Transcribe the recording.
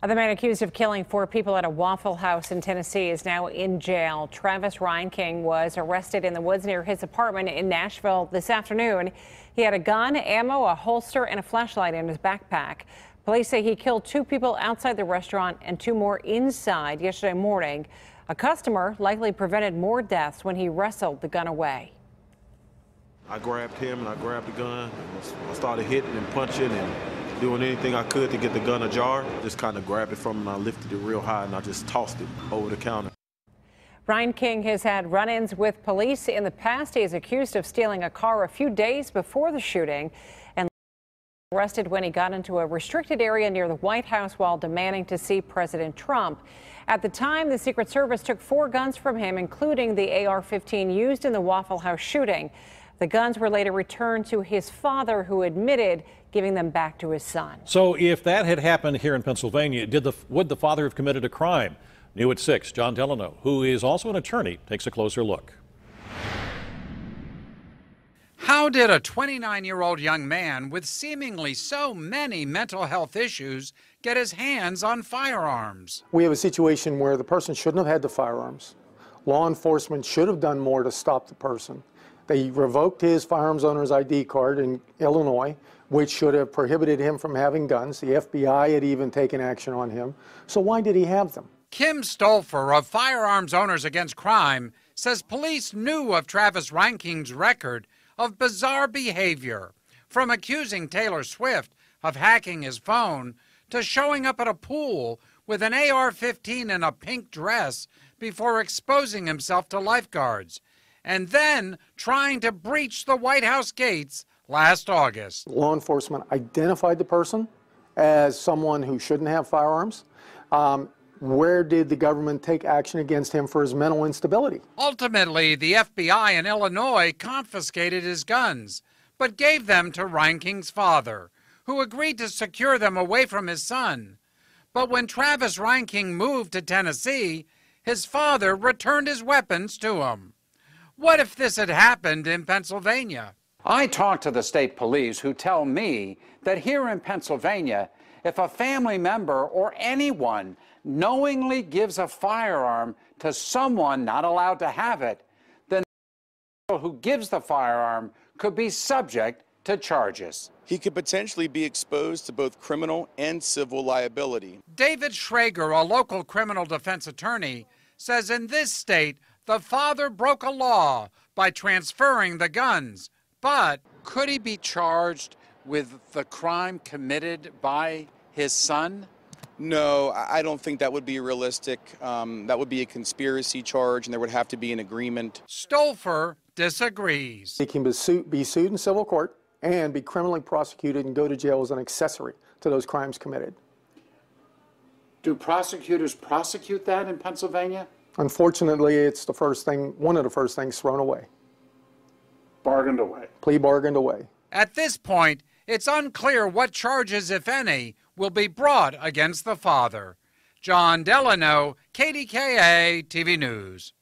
The man accused of killing 4 people at a Waffle House in Tennessee is now in jail. Travis Reinking was arrested in the woods near his apartment in Nashville this afternoon. He had a gun, ammo, a holster, and a flashlight in his backpack. Police say he killed 2 people outside the restaurant and 2 more inside yesterday morning. A customer likely prevented more deaths when he wrestled the gun away. I grabbed him and I grabbed the gun. I started hitting and punching and doing anything I could to get the gun ajar. Just kind of grabbed it from him and I lifted it real high and I just tossed it over the counter. Reinking has had run-ins with police in the past. He is accused of stealing a car a few days before the shooting and arrested when he got into a restricted area near the White House while demanding to see President Trump. At the time, the Secret Service took 4 guns from him, including the AR-15 used in the Waffle House shooting. The guns were later returned to his father, who admitted giving them back to his son. So if that had happened here in Pennsylvania, would the father have committed a crime? New at 6, John Delano, who is also an attorney, takes a closer look. How did a 29-year-old young man with seemingly so many mental health issues get his hands on firearms? We have a situation where the person shouldn't have had the firearms. Law enforcement should have done more to stop the person. They revoked his firearms owner's ID card in Illinois, which should have prohibited him from having guns. The FBI had even taken action on him. So why did he have them? Kim Stolfer of Firearms Owners Against Crime says police knew of Travis Reinking's record of bizarre behavior, from accusing Taylor Swift of hacking his phone to showing up at a pool with an AR-15 and a pink dress before exposing himself to lifeguards, and then trying to breach the White House gates last August. Law enforcement identified the person as someone who shouldn't have firearms. Where did the government take action against him for his mental instability? Ultimately, the FBI in Illinois confiscated his guns, but gave them to Reinking's father, who agreed to secure them away from his son. But when Travis Reinking moved to Tennessee, his father returned his weapons to him. What if this had happened in Pennsylvania? I talked to the state police, who tell me that here in Pennsylvania, if a family member or anyone knowingly gives a firearm to someone not allowed to have it, then the person who gives the firearm could be subject to charges. He could potentially be exposed to both criminal and civil liability. David Schrager, a local criminal defense attorney, says in this state, the father broke a law by transferring the guns, but could he be charged with the crime committed by his son? No, I don't think that would be realistic. That would be a conspiracy charge, and there would have to be an agreement. Stolfer disagrees. He can be sued in civil court and be criminally prosecuted and go to jail as an accessory to those crimes committed. Do prosecutors prosecute that in Pennsylvania? Unfortunately, it's the first thing, one of the first things thrown away. Bargained away. Plea bargained away. At this point, it's unclear what charges, if any, will be brought against the father. John Delano, KDKA-TV News.